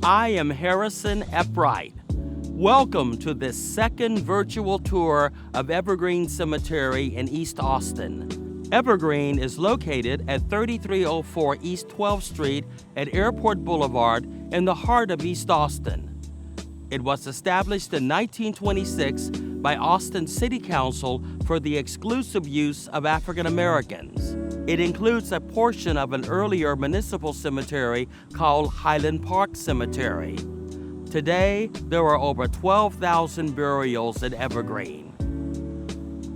I am Harrison Eppright. Welcome to this second virtual tour of Evergreen Cemetery in East Austin. Evergreen is located at 3304 East 12th Street at Airport Boulevard in the heart of East Austin. It was established in 1926 by Austin City Council for the exclusive use of African Americans. It includes a portion of an earlier municipal cemetery called Highland Park Cemetery. Today, there are over 12,000 burials at Evergreen.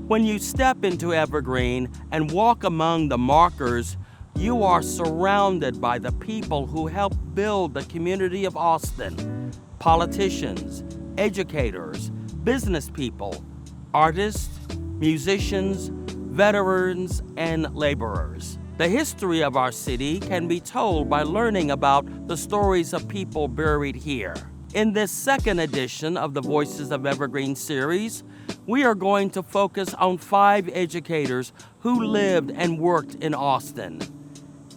When you step into Evergreen and walk among the markers, you are surrounded by the people who helped build the community of Austin: politicians, educators, business people, artists, musicians, veterans, and laborers. The history of our city can be told by learning about the stories of people buried here. In this second edition of the Voices of Evergreen series, we are going to focus on 5 educators who lived and worked in Austin: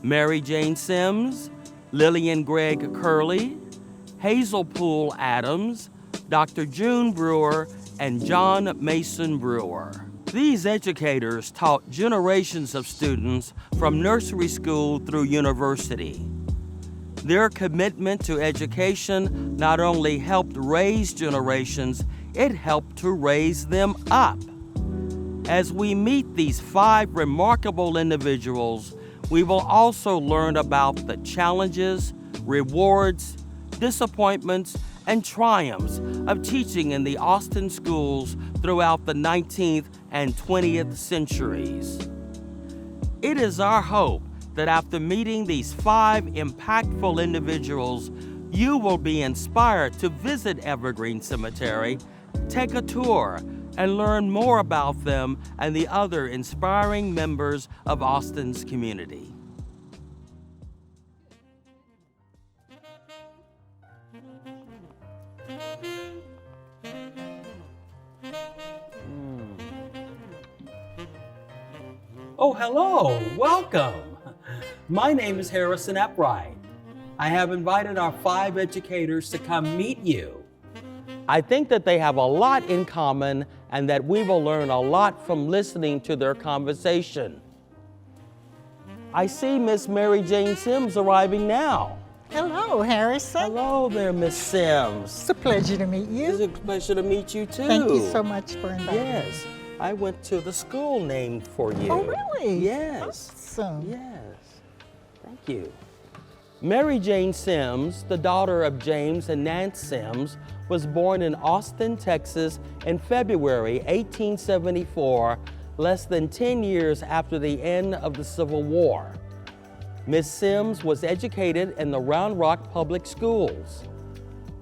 Mary Jane Sims, Lillian Gregg Curley, Hazel Poole Adams, Dr. June Brewer, and John Mason Brewer. These educators taught generations of students from nursery school through university. Their commitment to education not only helped raise generations, it helped to raise them up. As we meet these 5 remarkable individuals, we will also learn about the challenges, rewards, disappointments, and triumphs of teaching in the Austin schools throughout the 19th and 20th centuries. It is our hope that after meeting these 5 impactful individuals, you will be inspired to visit Evergreen Cemetery, take a tour, and learn more about them and the other inspiring members of Austin's community. Oh, hello, welcome. My name is Harrison Eppright. I have invited our 5 educators to come meet you. I think that they have a lot in common and that we will learn a lot from listening to their conversation. I see Miss Mary Jane Sims arriving now. Hello, Harrison. Hello there, Miss Sims. It's a pleasure to meet you. It's a pleasure to meet you too. Thank you so much for inviting me. Yes, I went to the school named for you. Oh, really? Yes. Awesome. Yes, thank you. Mary Jane Sims, the daughter of James and Nance Sims, was born in Austin, Texas in February 1874, less than 10 years after the end of the Civil War. Miss Sims was educated in the Round Rock Public Schools.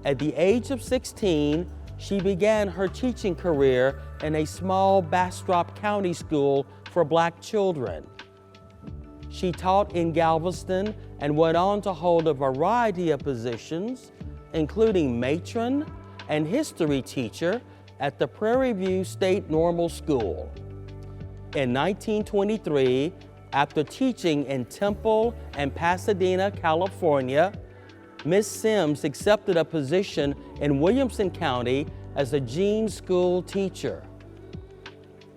At the age of 16, she began her teaching career in a small Bastrop County school for Black children. She taught in Galveston and went on to hold a variety of positions, including matron and history teacher at the Prairie View State Normal School. In 1923, after teaching in Temple and Pasadena, California, Miss Sims accepted a position in Williamson County as a Jean School teacher.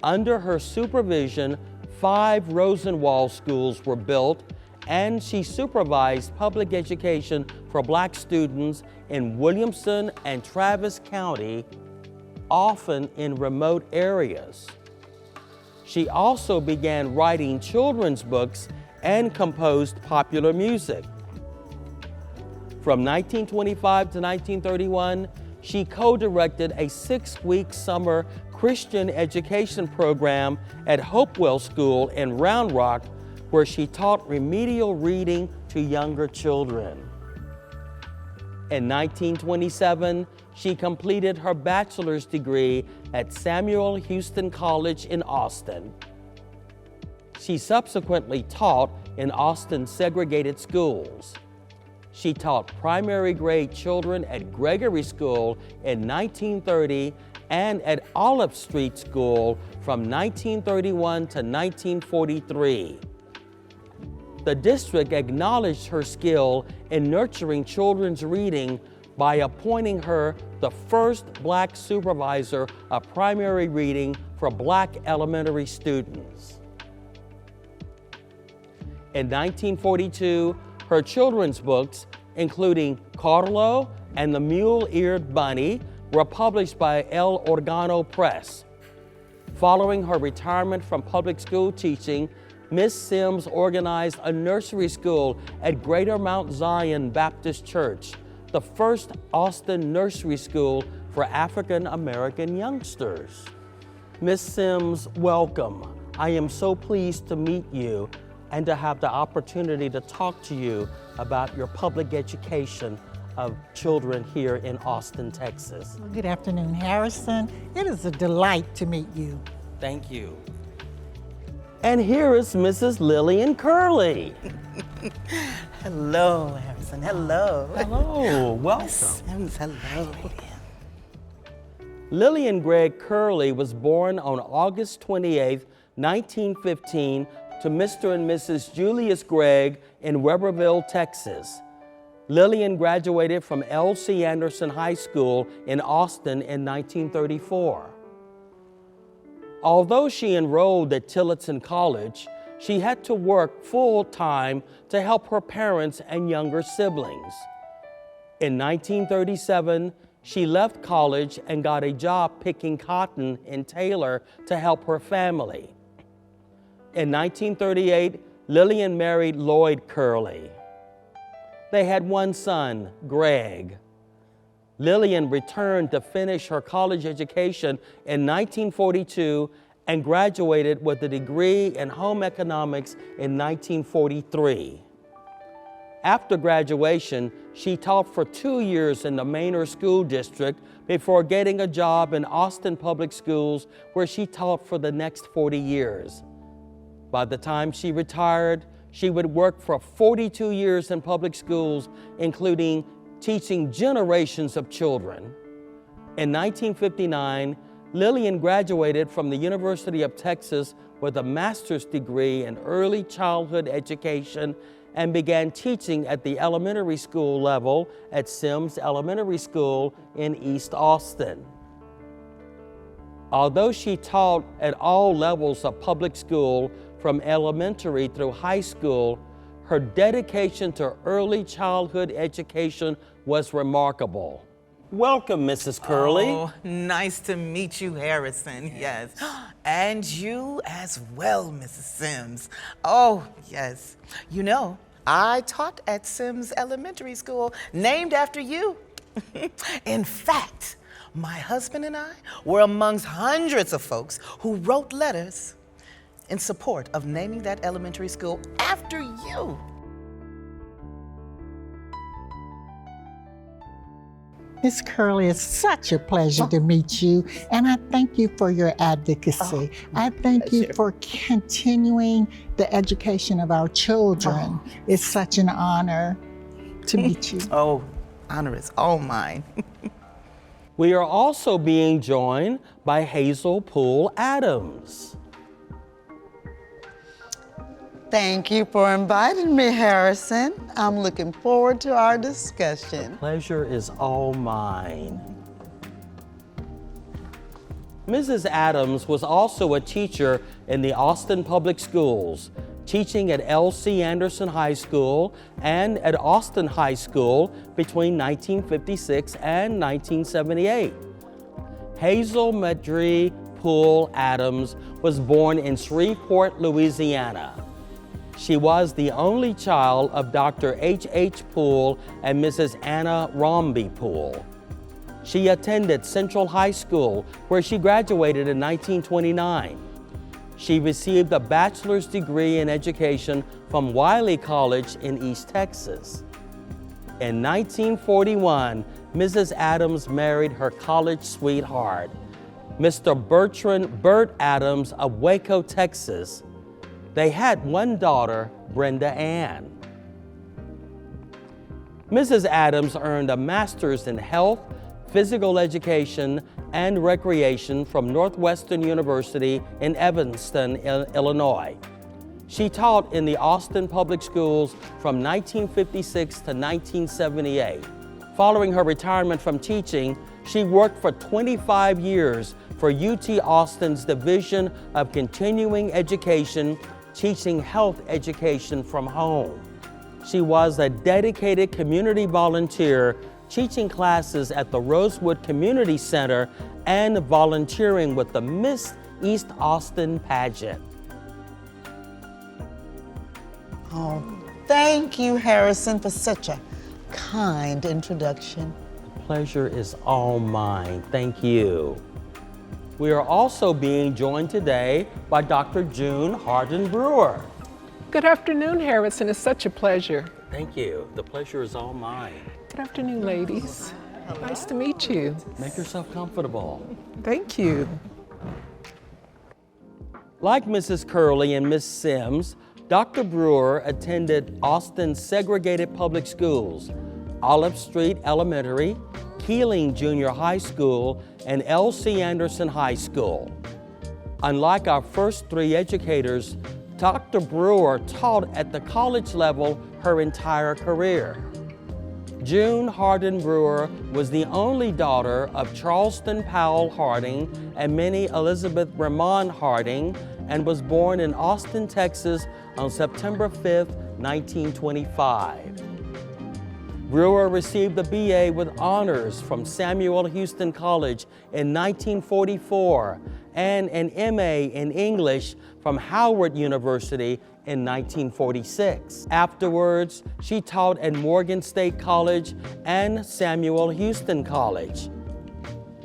Under her supervision, 5 Rosenwald schools were built, and she supervised public education for Black students in Williamson and Travis County, often in remote areas. She also began writing children's books and composed popular music. From 1925 to 1931, she co-directed a 6-week summer Christian education program at Hopewell School in Round Rock, where she taught remedial reading to younger children. In 1927, she completed her bachelor's degree at Samuel Houston College in Austin. She subsequently taught in Austin's segregated schools. She taught primary grade children at Gregory School in 1930 and at Olive Street School from 1931 to 1943. the district acknowledged her skill in nurturing children's reading by appointing her the first Black supervisor of primary reading for Black elementary students. In 1942, her children's books, including Carlo and the Mule-Eared Bunny, were published by El Organo Press. Following her retirement from public school teaching, Miss Sims organized a nursery school at Greater Mount Zion Baptist Church, the first Austin nursery school for African American youngsters. Miss Sims, welcome. I am so pleased to meet you and to have the opportunity to talk to you about your public education of children here in Austin, Texas. Well, good afternoon, Harrison. It is a delight to meet you. Thank you. And here is Mrs. Lillian Curley. Hello, Harrison. Hello. Hello, welcome. Sims, hello. Lillian Gregg Kerley was born on August 28, 1915, to Mr. and Mrs. Julius Gregg in Weberville, Texas. Lillian graduated from Elsie Anderson High School in Austin in 1934. Although she enrolled at Tillotson College, she had to work full-time to help her parents and younger siblings. In 1937, she left college and got a job picking cotton in Taylor to help her family. In 1938, Lillian married Lloyd Kerley. They had one son, Gregg. Lillian returned to finish her college education in 1942 and graduated with a degree in home economics in 1943. After graduation, she taught for 2 years in the Manor School District before getting a job in Austin Public Schools, where she taught for the next 40 years. By the time she retired, she would work for 42 years in public schools, including teaching generations of children. In 1959, Lillian graduated from the University of Texas with a master's degree in early childhood education and began teaching at the elementary school level at Sims Elementary School in East Austin. Although she taught at all levels of public school, from elementary through high school, her dedication to early childhood education was remarkable. Welcome, Mrs. Curley. Oh, nice to meet you, Harrison. Yes. And you as well, Mrs. Sims. Oh, yes. You know, I taught at Sims Elementary School, named after you. In fact, my husband and I were amongst hundreds of folks who wrote letters in support of naming that elementary school after you. Miss Kerley, it's such a pleasure to meet you, and I thank you for your advocacy. I thank you for continuing the education of our children. It's such an honor to meet you. Oh, honor is all mine. We are also being joined by Hazel Poole Adams. Thank you for inviting me, Harrison. I'm looking forward to our discussion. Pleasure is all mine. Mrs. Adams was also a teacher in the Austin Public Schools, teaching at Elsie Anderson High School and at Austin High School between 1956 and 1978. Hazel Madrie Poole Adams was born in Shreveport, Louisiana. She was the only child of Dr. H.H. Poole and Mrs. Anna Romby Poole. She attended Central High School, where she graduated in 1929. She received a bachelor's degree in education from Wiley College in East Texas. In 1941, Mrs. Adams married her college sweetheart, Mr. Bertrand Burt Adams of Waco, Texas. They had one daughter, Brenda Ann. Mrs. Adams earned a master's in health, physical education, and recreation from Northwestern University in Evanston, Illinois. She taught in the Austin Public Schools from 1956 to 1978. Following her retirement from teaching, she worked for 25 years for UT Austin's Division of Continuing Education, teaching health education from home. She was a dedicated community volunteer, teaching classes at the Rosewood Community Center and volunteering with the Miss East Austin pageant. Oh, thank you, Harrison, for such a kind introduction. The pleasure is all mine. Thank you. We are also being joined today by Dr. June Harden Brewer. Good afternoon, Harrison. It's such a pleasure. Thank you. The pleasure is all mine. Good afternoon, ladies. Nice to meet you. Make yourself comfortable. Thank you. Like Mrs. Curley and Miss Sims, Dr. Brewer attended Austin's segregated public schools, Olive Street Elementary, Keeling Junior High School, and Elsie Anderson High School. Unlike our first three educators, Dr. Brewer taught at the college level her entire career. June Harden Brewer was the only daughter of Charleston Powell Harding and Minnie Elizabeth Ramon Harding, and was born in Austin, Texas on September 5, 1925. Brewer received a BA with honors from Samuel Houston College in 1944 and an MA in English from Howard University in 1946. Afterwards, she taught at Morgan State College and Samuel Houston College.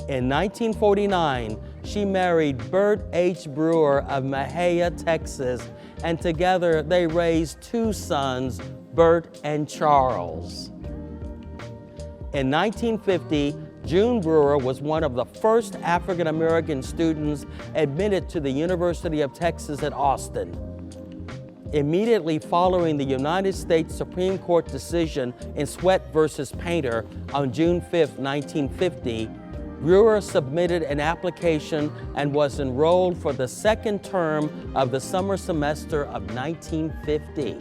In 1949, she married Bert H. Brewer of Mahia, Texas, and together they raised two sons, Bert and Charles. In 1950, June Brewer was one of the first African American students admitted to the University of Texas at Austin. Immediately following the United States Supreme Court decision in Sweat versus Painter on June 5, 1950, Brewer submitted an application and was enrolled for the second term of the summer semester of 1950.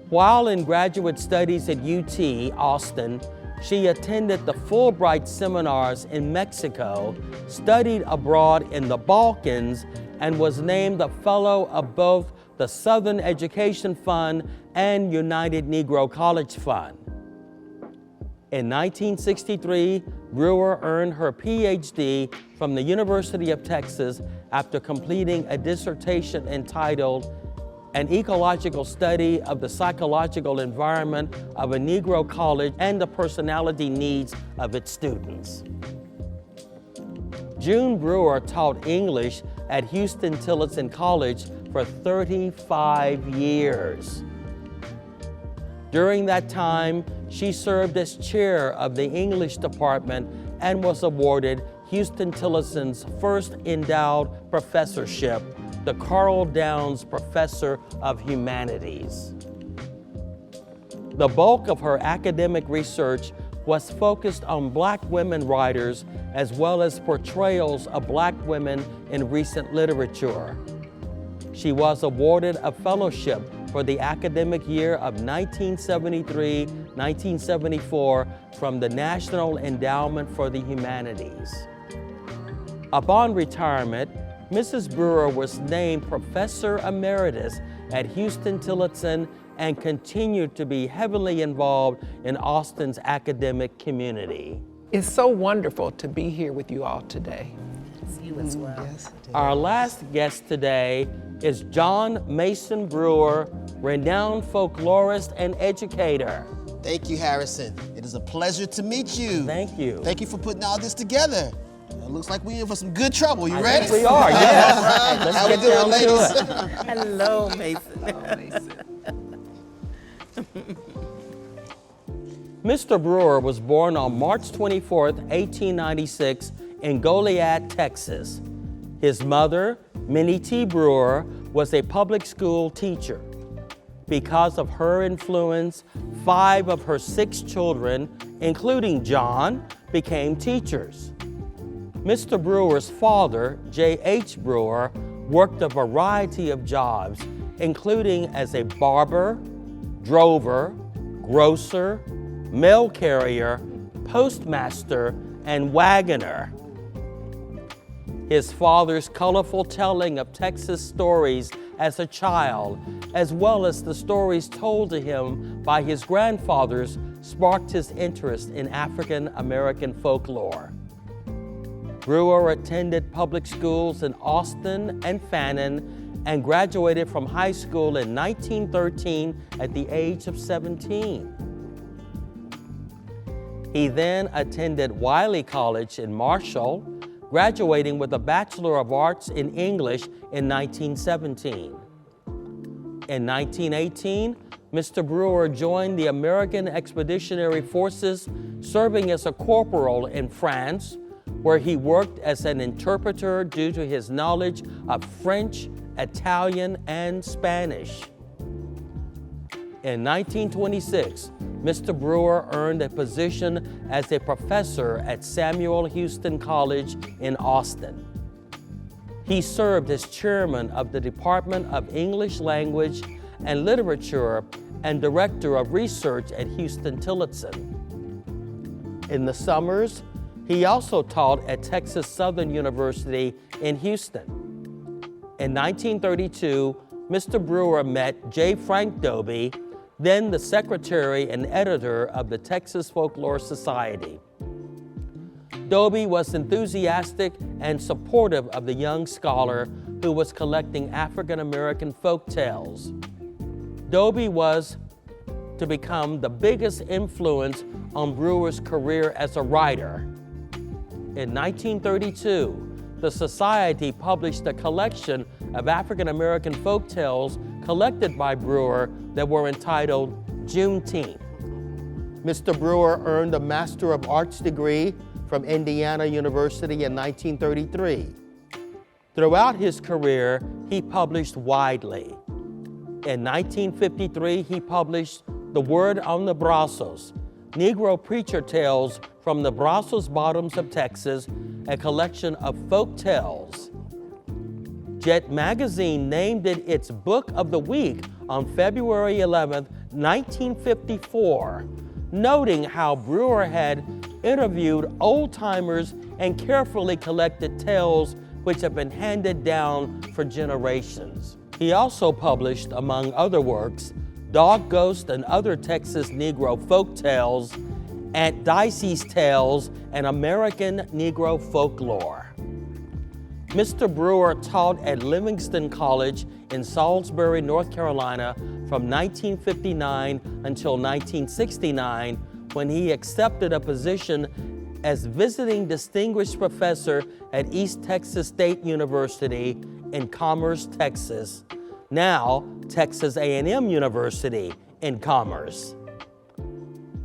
While in graduate studies at UT Austin, she attended the Fulbright seminars in Mexico, studied abroad in the Balkans, and was named a fellow of both the Southern Education Fund and United Negro College Fund. In 1963, Brewer earned her PhD from the University of Texas after completing a dissertation entitled An Ecological Study of the Psychological Environment of a Negro College and the Personality Needs of its Students. June Brewer taught English at Houston-Tillotson College for 35 years. During that time, she served as chair of the English department and was awarded Houston-Tillotson's first endowed professorship, the Carl Downs Professor of Humanities. The bulk of her academic research was focused on Black women writers as well as portrayals of Black women in recent literature. She was awarded a fellowship for the academic year of 1973-1974 from the National Endowment for the Humanities. Upon retirement, Mrs. Brewer was named Professor Emeritus at Houston-Tillotson and continued to be heavily involved in Austin's academic community. It's so wonderful to be here with you all today. You as well. Yes, it is. Our last guest today is John Mason Brewer, renowned folklorist and educator. Thank you, Harrison. It is a pleasure to meet you. Thank you. Thank you for putting all this together. It looks like we're in for some good trouble. You I ready? think we are, yes. Let's How we get doing, down ladies? to it. Hello, Mason. Mr. Brewer was born on March 24, 1896 in Goliad, Texas. His mother, Minnie T. Brewer, was a public school teacher. Because of her influence, 5 of her 6 children, including John, became teachers. Mr. Brewer's father, J.H. Brewer, worked a variety of jobs, including as a barber, drover, grocer, mail carrier, postmaster, and wagoner. His father's colorful telling of Texas stories as a child, as well as the stories told to him by his grandfathers, sparked his interest in African American folklore. Brewer attended public schools in Austin and Fannin and graduated from high school in 1913 at the age of 17. He then attended Wiley College in Marshall, graduating with a Bachelor of Arts in English in 1917. In 1918, Mr. Brewer joined the American Expeditionary Forces, serving as a corporal in France, where he worked as an interpreter due to his knowledge of French, Italian, and Spanish. In 1926, Mr. Brewer earned a position as a professor at Samuel Houston College in Austin. He served as chairman of the Department of English Language and Literature and director of research at Houston-Tillotson. In the summers, he also taught at Texas Southern University in Houston. In 1932, Mr. Brewer met J. Frank Dobie, then the secretary and editor of the Texas Folklore Society. Dobie was enthusiastic and supportive of the young scholar who was collecting African American folk tales. Dobie was to become the biggest influence on Brewer's career as a writer. In 1932, the Society published a collection of African American folk tales collected by Brewer that were entitled Juneteenth. Mr. Brewer earned a Master of Arts degree from Indiana University in 1933. Throughout his career, he published widely. In 1953, he published The Word on the Brazos, Negro Preacher Tales from the Brazos Bottoms of Texas, a collection of folk tales. Jet Magazine named it its Book of the Week on February 11, 1954, noting how Brewer had interviewed old-timers and carefully collected tales which have been handed down for generations. He also published, among other works, Dog Ghost and Other Texas Negro Folk Tales, Aunt Dicey's Tales, and American Negro Folklore. Mr. Brewer taught at Livingston College in Salisbury, North Carolina from 1959 until 1969, when he accepted a position as visiting distinguished professor at East Texas State University in Commerce, Texas, now Texas A&M University in Commerce.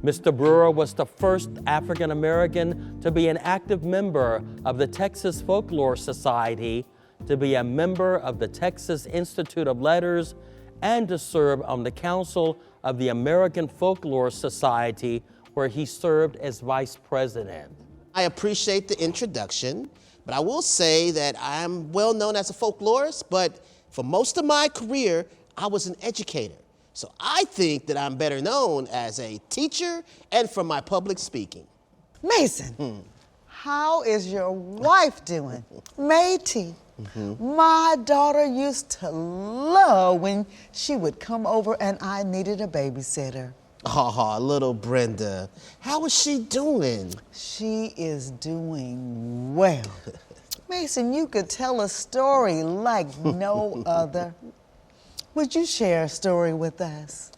Mr. Brewer was the first African American to be an active member of the Texas Folklore Society, to be a member of the Texas Institute of Letters, and to serve on the Council of the American Folklore Society, where he served as vice president. I appreciate the introduction, but I will say that I'm well known as a folklorist, but for most of my career, I was an educator. So I think that I'm better known as a teacher and for my public speaking. Mason, how is your wife doing? Matey, my daughter used to love when she would come over and I needed a babysitter. Oh, little Brenda. How is she doing? She is doing well. Mason, you could tell a story like no other. Would you share a story with us?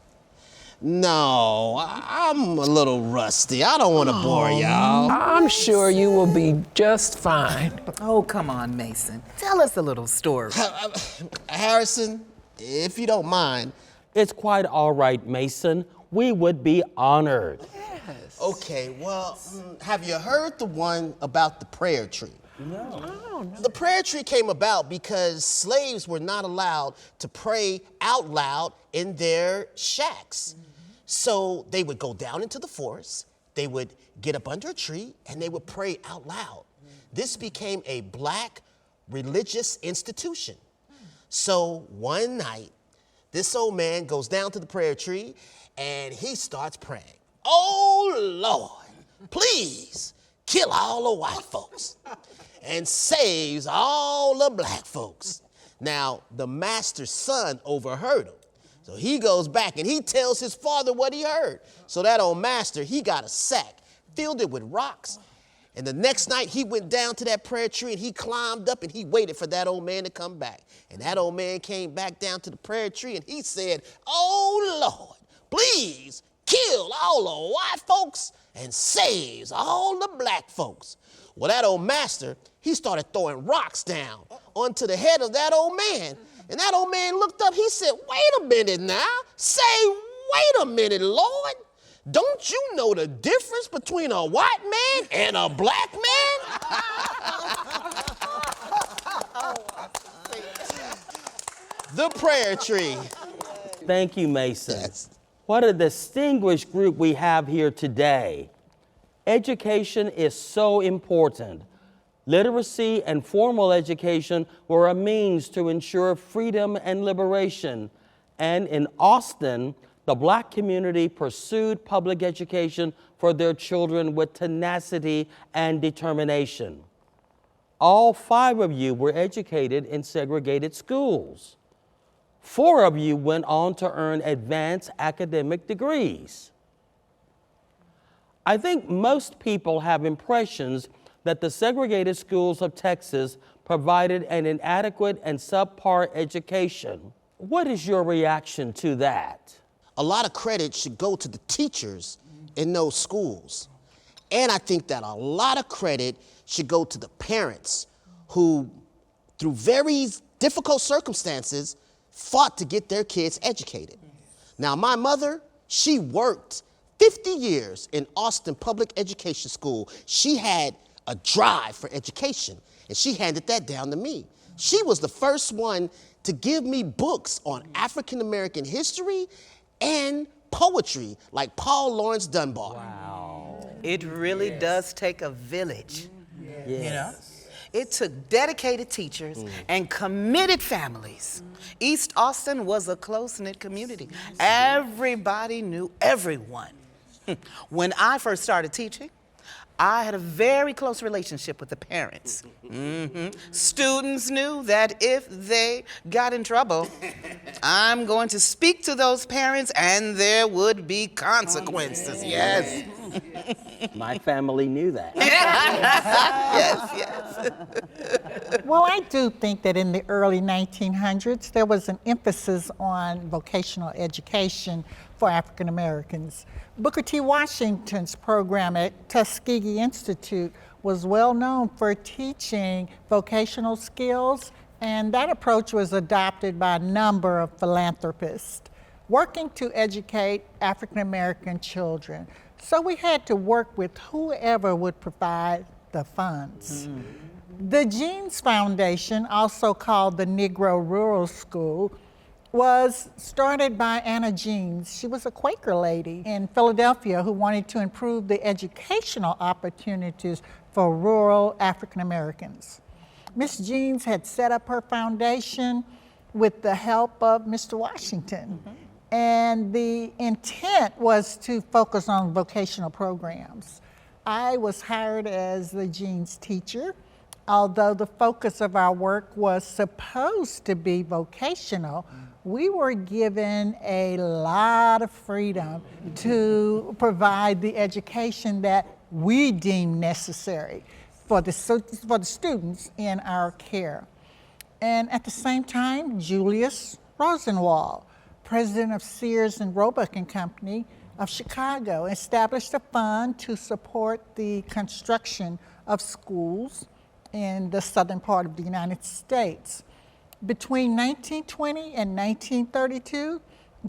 No, I'm a little rusty. I don't want to bore y'all. I'm sure you will be just fine. Oh, come on, Mason. Tell us a little story. Harrison, if you don't mind. It's quite all right, Mason. We would be honored. Yes. Okay, well, have you heard the one about the Prairie Tree? No. The Prairie Tree came about because slaves were not allowed to pray out loud in their shacks. So they would go down into the forest, they would get up under a tree, and they would pray out loud. This became a black religious institution. So one night, this old man goes down to the Prairie Tree and he starts praying. Oh, Lord, please kill all the white folks and saves all the black folks. Now, the master's son overheard him. So he goes back and he tells his father what he heard. So that old master, he got a sack, filled it with rocks. And the next night he went down to that Prairie Tree and he climbed up and he waited for that old man to come back. And that old man came back down to the Prairie Tree and he said, oh, Lord, please kill all the white folks and saves all the black folks. Well, that old master, he started throwing rocks down onto the head of that old man. And that old man looked up, he said, wait a minute now. Say, wait a minute, Lord. Don't you know the difference between a white man and a black man? The Prairie Tree. Thank you, Mason. Yes. What a distinguished group we have here today. Education is so important. Literacy and formal education were a means to ensure freedom and liberation. And in Austin, the black community pursued public education for their children with tenacity and determination. All 5 of you were educated in segregated schools. 4 of you went on to earn advanced academic degrees. I think most people have impressions that the segregated schools of Texas provided an inadequate and subpar education. What is your reaction to that? A lot of credit should go to the teachers in those schools. And I think that a lot of credit should go to the parents who, through very difficult circumstances, fought to get their kids educated. Now, my mother, she worked 50 years in Austin Public Education School. She had a drive for education, and she handed that down to me. She was the first one to give me books on African American history and poetry, like Paul Laurence Dunbar. Wow. It really does take a village. Yes. You know? It took dedicated teachers and committed families. East Austin was a close-knit community. Everybody knew everyone. When I first started teaching, I had a very close relationship with the parents. Students knew that if they got in trouble, I'm going to speak to those parents and there would be consequences. Yes. My family knew that. Yes. Well, I do think that in the early 1900s, there was an emphasis on vocational education for African Americans. Booker T. Washington's program at Tuskegee Institute was well known for teaching vocational skills, and that approach was adopted by a number of philanthropists working to educate African American children. So we had to work with whoever would provide the funds. The Jeans Foundation, also called the Negro Rural School, was started by Anna Jeans. She was a Quaker lady in Philadelphia who wanted to improve the educational opportunities for rural African Americans. Miss Jeans had set up her foundation with the help of Mr. Washington. And the intent was to focus on vocational programs. I was hired as the Jeans teacher, although the focus of our work was supposed to be vocational. We were given a lot of freedom to provide the education that we deemed necessary for the students in our care. And at the same time, Julius Rosenwald, president of Sears and Roebuck and Company of Chicago, established a fund to support the construction of schools in the southern part of the United States. Between 1920 and 1932,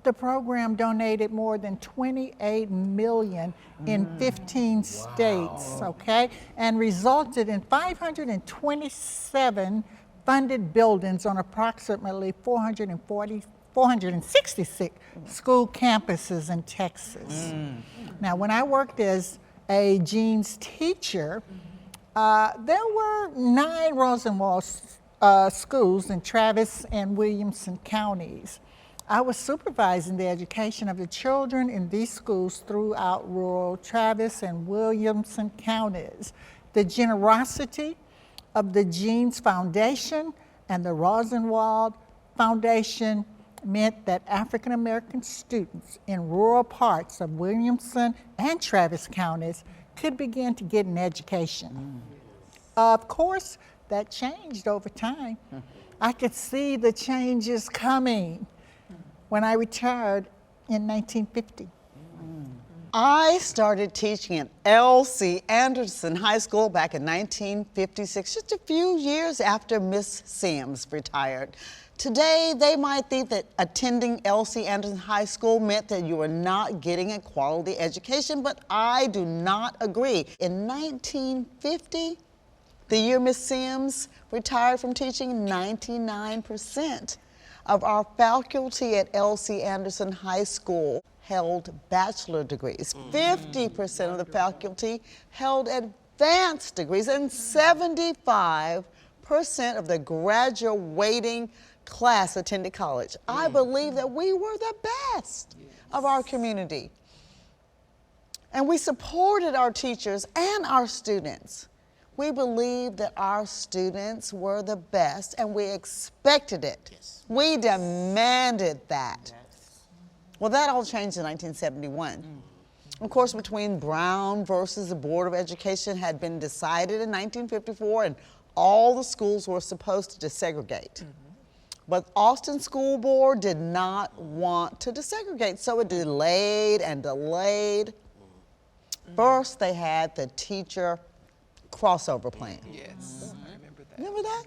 the program donated more than $28 million in 15 states, okay, and resulted in 527 funded buildings on approximately 466 school campuses in Texas. Now, when I worked as a Jeans teacher, there were 9 Rosenwald schools in Travis and Williamson counties. I was supervising the education of the children in these schools throughout rural Travis and Williamson counties. The generosity of the Jeans Foundation and the Rosenwald Foundation meant that African American students in rural parts of Williamson and Travis counties could begin to get an education. Of course, that changed over time. I could see the changes coming when I retired in 1950. I started teaching at Elsie Anderson High School back in 1956, just a few years after Miss Sims retired. Today, they might think that attending Elsie Anderson High School meant that you were not getting a quality education, but I do not agree. In 1950, the year Miss Sims retired from teaching, 99% of our faculty at Elsie Anderson High School held bachelor degrees. 50% of the faculty held advanced degrees, and 75% of the graduating class attended college. I believe that we were the best of our community. And we supported our teachers and our students. We believed that our students were the best, and we expected it. Yes. We demanded that. Yes. Well, that all changed in 1971. Of course, between Brown versus the Board of Education had been decided in 1954, and all the schools were supposed to desegregate. But Austin School Board did not want to desegregate, so it delayed and delayed. First, they had the teacher crossover plan. Yes, I remember that. Remember that?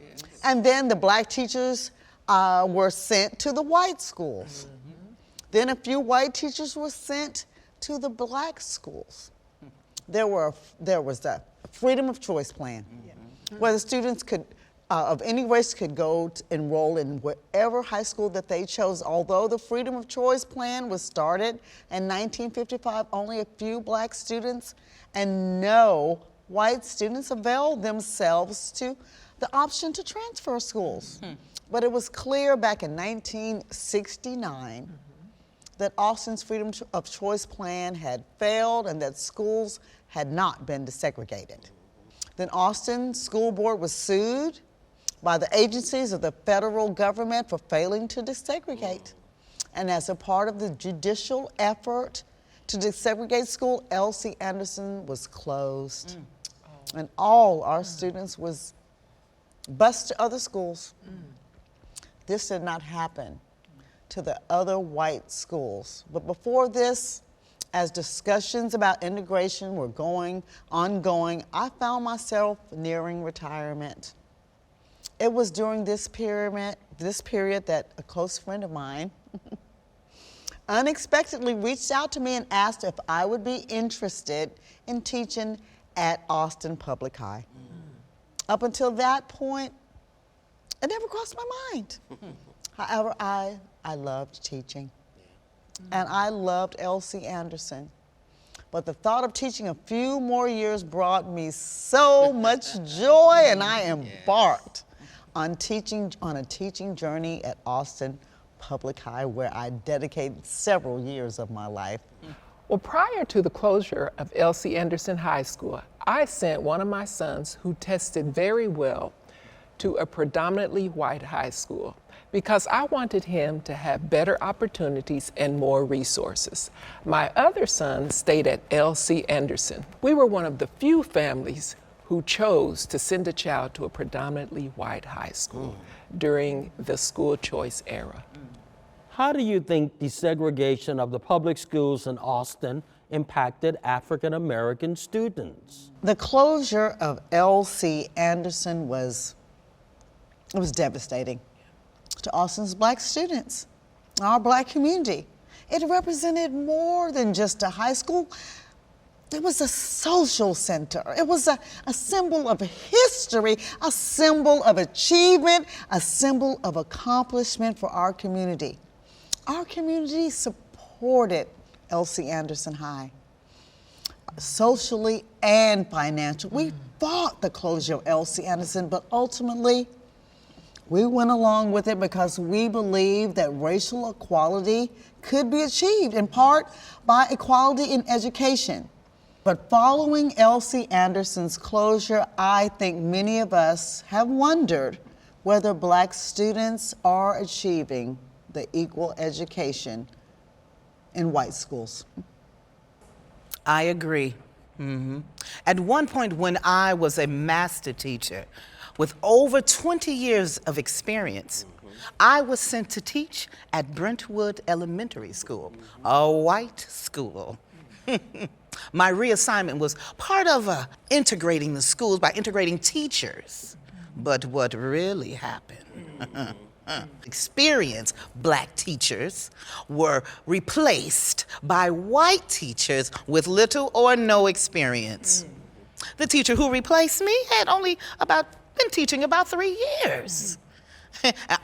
Yes. And then the black teachers were sent to the white schools. Then a few white teachers were sent to the black schools. There was the freedom of choice plan, where the students could, of any race could go to enroll in whatever high school that they chose. Although the freedom of choice plan was started in 1955, only a few black students and no white students availed themselves to the option to transfer schools. But it was clear back in 1969 that Austin's freedom of choice plan had failed and that schools had not been desegregated. Then Austin School Board was sued by the agencies of the federal government for failing to desegregate. And as a part of the judicial effort to desegregate school, Elsie Anderson was closed. And all our students was bused to other schools. This did not happen to the other white schools. But before this, as discussions about integration were ongoing, I found myself nearing retirement. It was during this period that a close friend of mine unexpectedly reached out to me and asked if I would be interested in teaching at Austin Public High. Up until that point, it never crossed my mind. However, I loved teaching, and I loved Elsie Anderson. But the thought of teaching a few more years brought me so much joy, and I embarked on a teaching journey at Austin Public High, where I dedicated several years of my life. Well, prior to the closure of Elsie Anderson High School, I sent one of my sons who tested very well to a predominantly white high school because I wanted him to have better opportunities and more resources. My other son stayed at Elsie Anderson. We were one of the few families who chose to send a child to a predominantly white high school during the school choice era. How do you think desegregation of the public schools in Austin impacted African American students? The closure of Elsie Anderson was devastating to Austin's black students, our black community. It represented more than just a high school. It was a social center. It was a symbol of history, a symbol of achievement, a symbol of accomplishment for our community. Our community supported Elsie Anderson High. socially and financially. We fought the closure of Elsie Anderson, but ultimately, we went along with it because we believed that racial equality could be achieved in part by equality in education. But following Elsie Anderson's closure, I think many of us have wondered whether Black students are achieving the equal education in white schools. I agree. At one point when I was a master teacher with over 20 years of experience, I was sent to teach at Brentwood Elementary School, a white school. My reassignment was part of integrating the schools by integrating teachers. But what really happened, experienced Black teachers were replaced by white teachers with little or no experience. The teacher who replaced me had only been teaching about 3 years.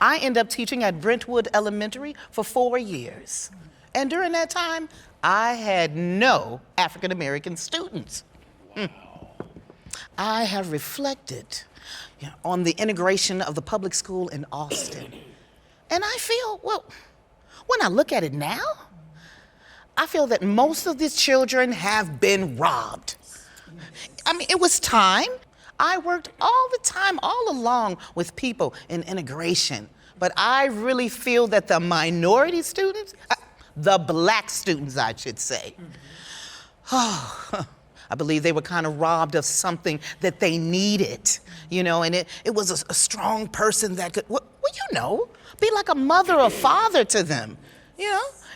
I ended up teaching at Brentwood Elementary for 4 years. And during that time, I had no African American students. I have reflected on the integration of the public school in Austin. And I feel, well, when I look at it now, I feel that most of these children have been robbed. I mean, it was time. I worked all the time, all along with people in integration. But I really feel that the minority students, the Black students, I should say, I believe they were kind of robbed of something that they needed, and it was a strong person that could, be like a mother or father to them,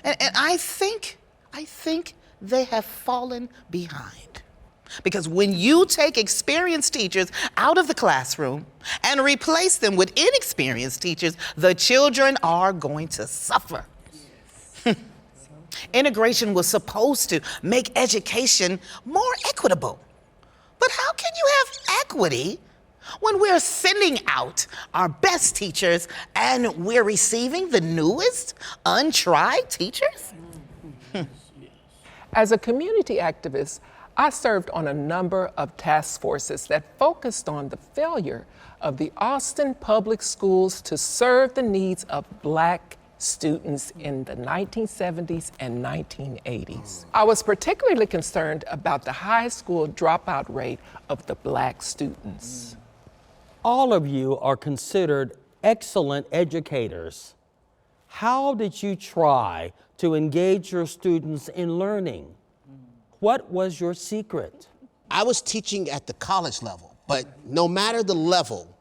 And I think they have fallen behind. Because when you take experienced teachers out of the classroom and replace them with inexperienced teachers, the children are going to suffer. Integration was supposed to make education more equitable. But how can you have equity when we're sending out our best teachers and we're receiving the newest, untried teachers? As a community activist, I served on a number of task forces that focused on the failure of the Austin public schools to serve the needs of Black students in the 1970s and 1980s. I was particularly concerned about the high school dropout rate of the Black students. All of you are considered excellent educators. How did you try to engage your students in learning? What was your secret? I was teaching at the college level, but no matter the level,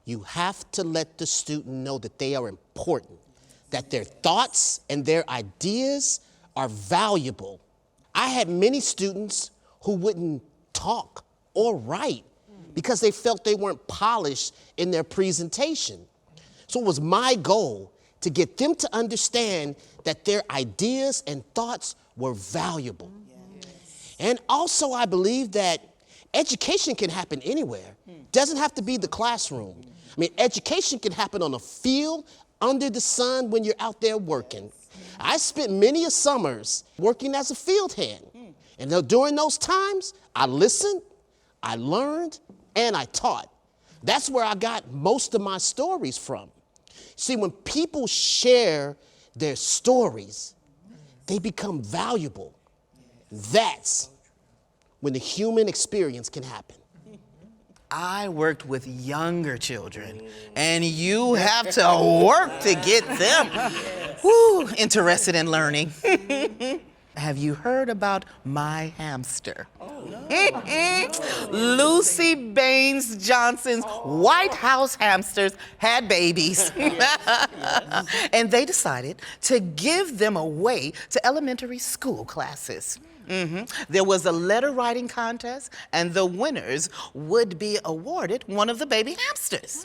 you have to let the student know that they are important, that their thoughts and their ideas are valuable. I had many students who wouldn't talk or write because they felt they weren't polished in their presentation. So it was my goal to get them to understand that their ideas and thoughts were valuable. And also I believe that education can happen anywhere. Doesn't have to be the classroom. I mean, education can happen on a field, under the sun, when you're out there working. I spent many summers working as a field hand. And during those times, I listened, I learned, and I taught. That's where I got most of my stories from. See, when people share their stories, they become valuable. That's when the human experience can happen. I worked with younger children, and you have to work to get them interested in learning. Have you heard about my hamster? Lucy Baines Johnson's White House hamsters had babies. And they decided to give them away to elementary school classes. There was a letter writing contest, and the winners would be awarded one of the baby hamsters.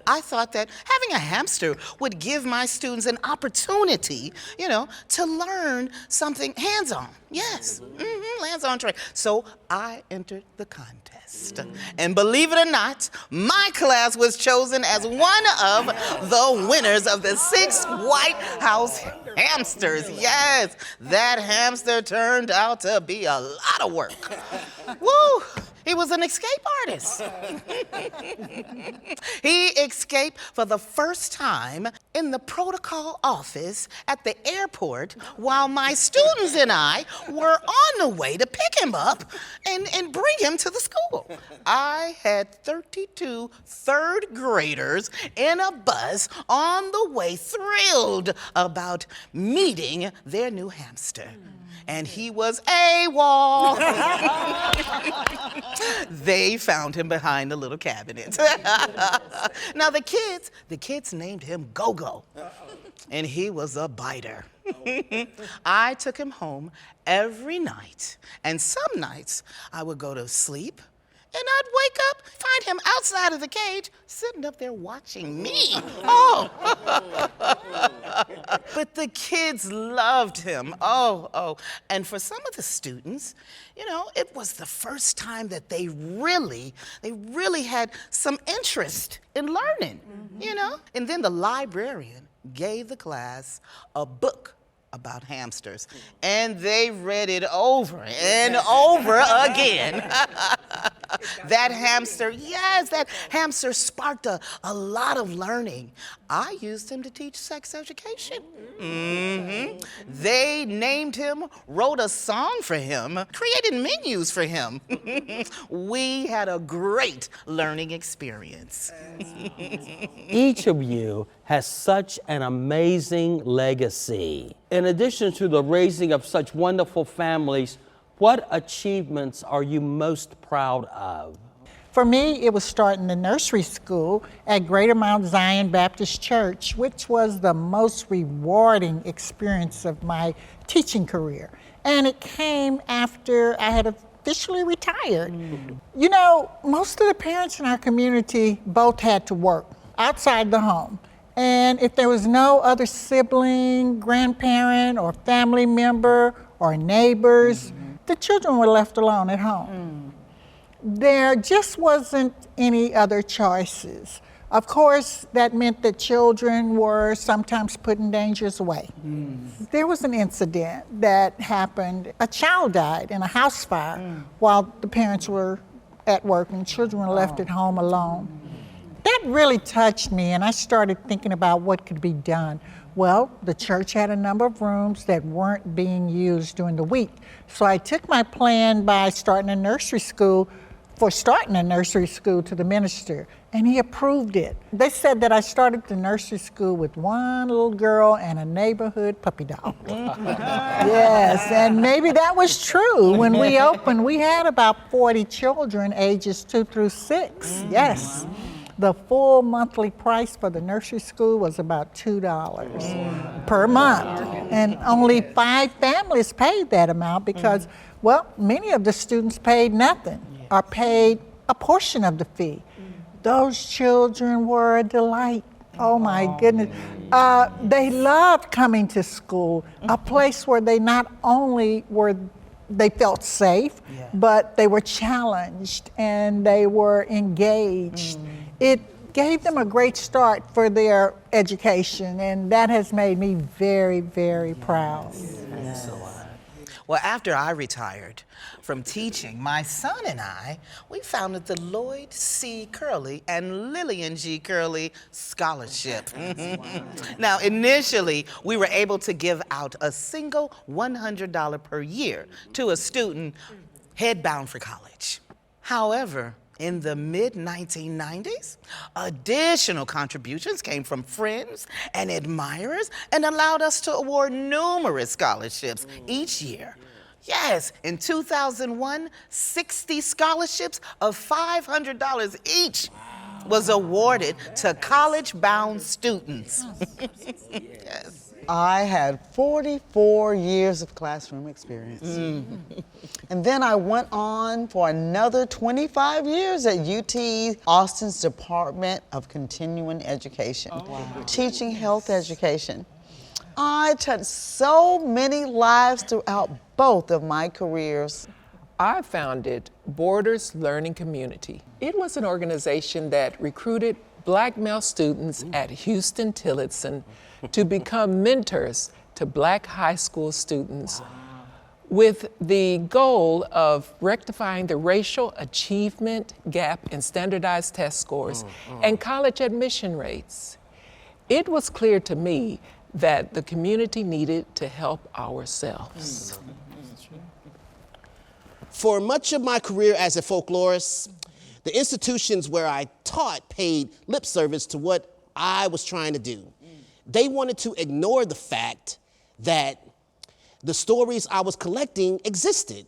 I thought that having a hamster would give my students an opportunity, to learn something hands-on. Yes, hands-on training. So I entered the contest. And believe it or not, my class was chosen as one of the winners of the 6 White House hamsters. Yes, that hamster turned out to be a lot of work. Woo! He was an escape artist. He escaped for the first time in the protocol office at the airport while my students and I were on the way to pick him up and bring him to the school. I had 32 third graders in a bus on the way, thrilled about meeting their new hamster. And he was AWOL. They found him behind the little cabinet. Now the kids named him Go-Go. And he was a biter. I took him home every night. And some nights I would go to sleep and I'd wake up, find him outside of the cage, sitting up there watching me. Oh. But the kids loved him. Oh. And for some of the students, you know, it was the first time that they really had some interest in learning, you know? And then the librarian gave the class a book about hamsters, and they read it over and over again. That hamster sparked a lot of learning. I used him to teach sex education. They named him, wrote a song for him, created menus for him. We had a great learning experience. Each of you has such an amazing legacy. In addition to the raising of such wonderful families, what achievements are you most proud of? For me, it was starting the nursery school at Greater Mount Zion Baptist Church, which was the most rewarding experience of my teaching career. And it came after I had officially retired. You know, most of the parents in our community both had to work outside the home. And if there was no other sibling, grandparent, or family member, or neighbors, the children were left alone at home. There just wasn't any other choices. Of course, that meant that children were sometimes put in danger's way. There was an incident that happened. A child died in a house fire while the parents were at work and children were left at home alone. That really touched me, and I started thinking about what could be done. Well, the church had a number of rooms that weren't being used during the week. So I took my plan by starting a nursery school to the minister, and he approved it. They said that I started the nursery school with one little girl and a neighborhood puppy dog. Yes, and maybe that was true. When we opened, we had about 40 children ages 2 through 6, yes. The full monthly price for the nursery school was about $2 per month. And only 5 families paid that amount because, well, many of the students paid nothing or paid a portion of the fee. Those children were a delight. Oh my goodness. They loved coming to school, a place where they not only they felt safe, but they were challenged and they were engaged. It gave them a great start for their education, and that has made me very, very proud. Well, after I retired from teaching, my son and I, we founded the Lloyd C. Kerley and Lillian G. Curley Scholarship. Now, initially, we were able to give out a single $100 per year to a student headbound for college. However, in the mid-1990s, additional contributions came from friends and admirers and allowed us to award numerous scholarships each year. Yes, in 2001, 60 scholarships of $500 each was awarded to college-bound students. Yes. I had 44 years of classroom experience. And then I went on for another 25 years at UT Austin's Department of Continuing Education, teaching health education. I touched so many lives throughout both of my careers. I founded Borders Learning Community. It was an organization that recruited Black male students at Houston Tillotson to become mentors to Black high school students. with the goal of rectifying the racial achievement gap in standardized test scores and college admission rates. It was clear to me that the community needed to help ourselves. For much of my career as a folklorist, the institutions where I taught paid lip service to what I was trying to do. They wanted to ignore the fact that the stories I was collecting existed.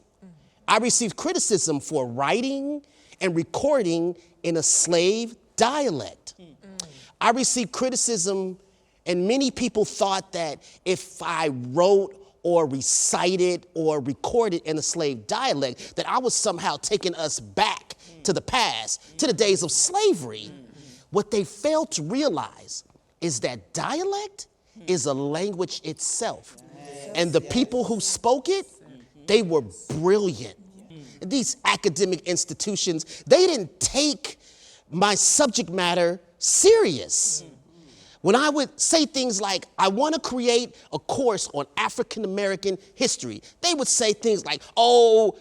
I received criticism for writing and recording in a slave dialect. I received criticism, and many people thought that if I wrote or recited or recorded in a slave dialect, that I was somehow taking us back to the past, to the days of slavery. What they failed to realize is that dialect is a language itself. And the people who spoke it, they were brilliant. These academic institutions, they didn't take my subject matter serious. When I would say things like, I want to create a course on African American history, they would say things like, oh,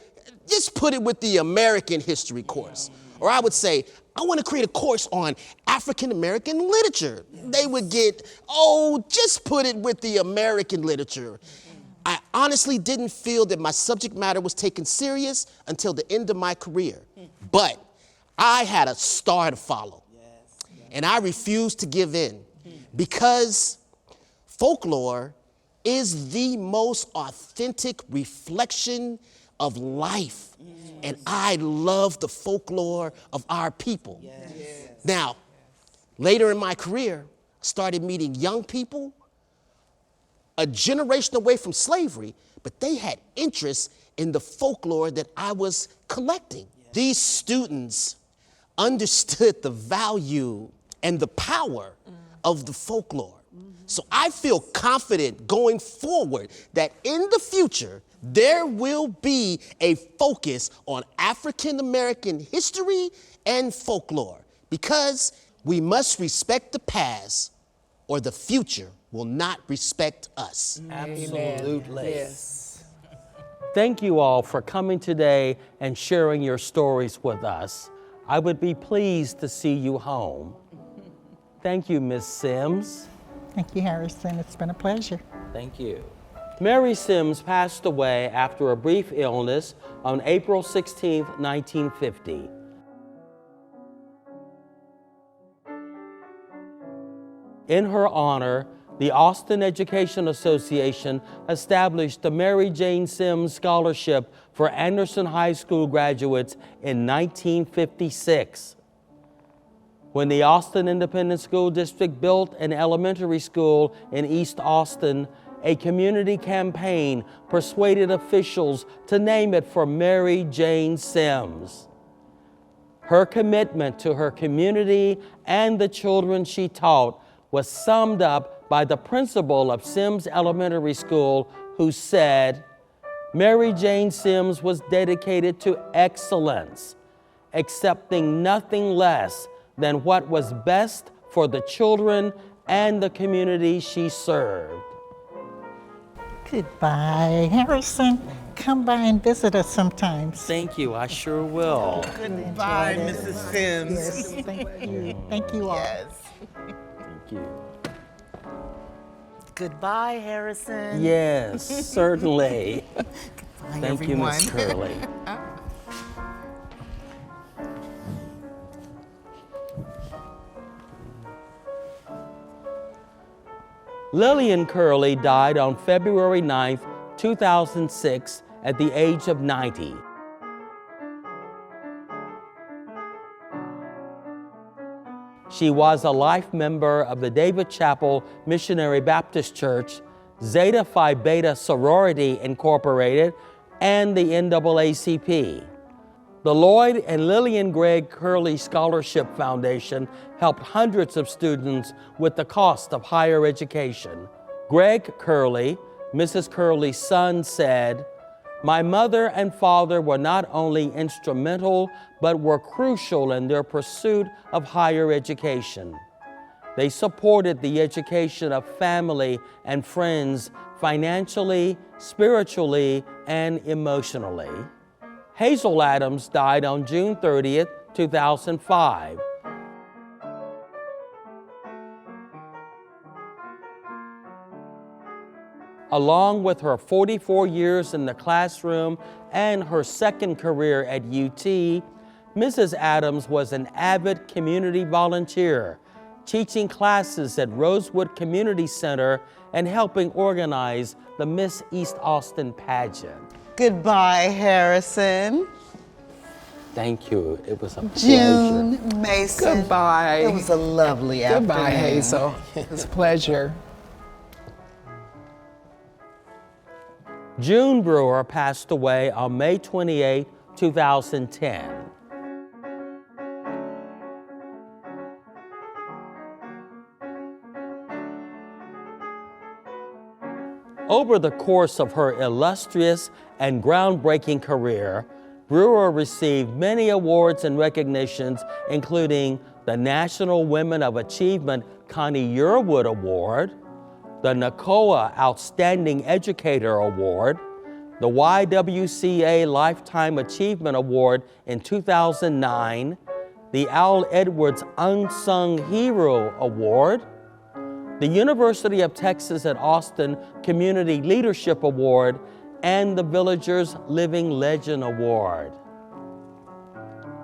just put it with the American history course. Or I would say, I want to create a course on African American literature. They would get, oh, just put it with the American literature. I honestly didn't feel that my subject matter was taken serious until the end of my career. But I had a star to follow. And I refused to give in because folklore is the most authentic reflection of life. And I love the folklore of our people. Now, later in my career, I started meeting young people, a generation away from slavery, but they had interest in the folklore that I was collecting. These students understood the value and the power of the folklore. So I feel confident going forward that in the future, there will be a focus on African American history and folklore because we must respect the past or the future will not respect us. Absolutely. Yes. Thank you all for coming today and sharing your stories with us. I would be pleased to see you home. Thank you, Ms. Sims. Thank you, Harrison. It's been a pleasure. Thank you. Mary Sims passed away after a brief illness on April 16, 1950. In her honor, the Austin Education Association established the Mary Jane Sims Scholarship for Anderson High School graduates in 1956. When the Austin Independent School District built an elementary school in East Austin, a community campaign persuaded officials to name it for Mary Jane Sims. Her commitment to her community and the children she taught was summed up by the principal of Sims Elementary School, who said, Mary Jane Sims was dedicated to excellence, accepting nothing less than what was best for the children and the community she served. Goodbye, Harrison. Come by and visit us sometimes. Thank you, I sure will. Goodbye, Mrs. Sims. Yes, thank you. Thank you all. Yes. Thank you. Goodbye, Harrison. Yes, certainly. Goodbye, Thank you, everyone. Ms. Curley. Lillian Curley died on February 9, 2006, at the age of 90. She was a life member of the David Chapel Missionary Baptist Church, Zeta Phi Beta Sorority Incorporated, and the NAACP. The Lloyd and Lillian Gregg Curley Scholarship Foundation helped hundreds of students with the cost of higher education. Gregg Curley, Mrs. Curley's son, said, "My mother and father were not only instrumental, but were crucial in their pursuit of higher education. They supported the education of family and friends financially, spiritually, and emotionally. Hazel Adams died on June 30th, 2005. Along with her 44 years in the classroom and her second career at UT, Mrs. Adams was an avid community volunteer, teaching classes at Rosewood Community Center and helping organize the Miss East Austin pageant. Goodbye, Harrison. Thank you. It was a pleasure. June Mason. Goodbye. It was a lovely afternoon. Goodbye, Hazel. It's a pleasure. June Brewer passed away on May 28, 2010. Over the course of her illustrious and groundbreaking career, Brewer received many awards and recognitions, including the National Women of Achievement Connie Yearwood Award, the NACOA Outstanding Educator Award, the YWCA Lifetime Achievement Award in 2009, the Al Edwards Unsung Hero Award, the University of Texas at Austin Community Leadership Award, and the Villagers Living Legend Award.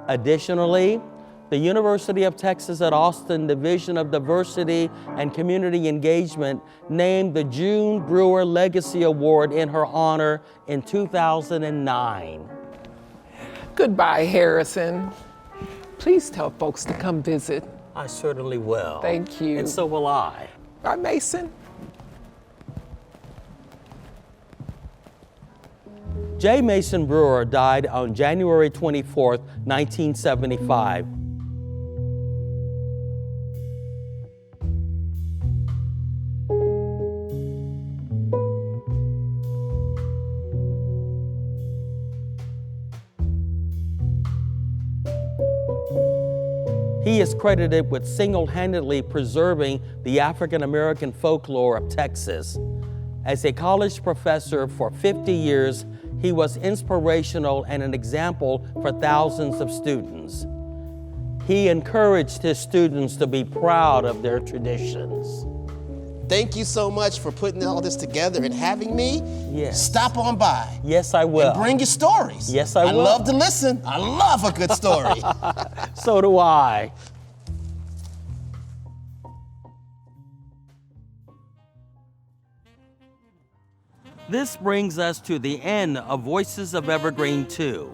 Additionally, the University of Texas at Austin Division of Diversity and Community Engagement named the June Brewer Legacy Award in her honor in 2009. Goodbye, Harrison. Please tell folks to come visit. I certainly will. Thank you. And so will I. Bye, Mason. J. Mason Brewer died on January 24, 1975. He is credited with single-handedly preserving the African American folklore of Texas. As a college professor for 50 years, he was inspirational and an example for thousands of students. He encouraged his students to be proud of their traditions. Thank you so much for putting all this together and having me. Yes. Stop on by. Yes, I will. And bring your stories. Yes, I will. I love to listen. I love a good story. So do I. This brings us to the end of Voices of Evergreen II.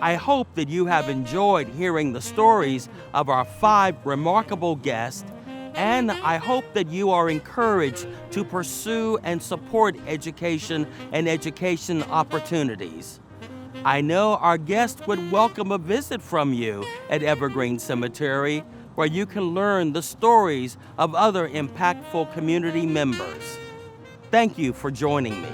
I hope that you have enjoyed hearing the stories of our 5 remarkable guests, and I hope that you are encouraged to pursue and support education and education opportunities. I know our guests would welcome a visit from you at Evergreen Cemetery, where you can learn the stories of other impactful community members. Thank you for joining me.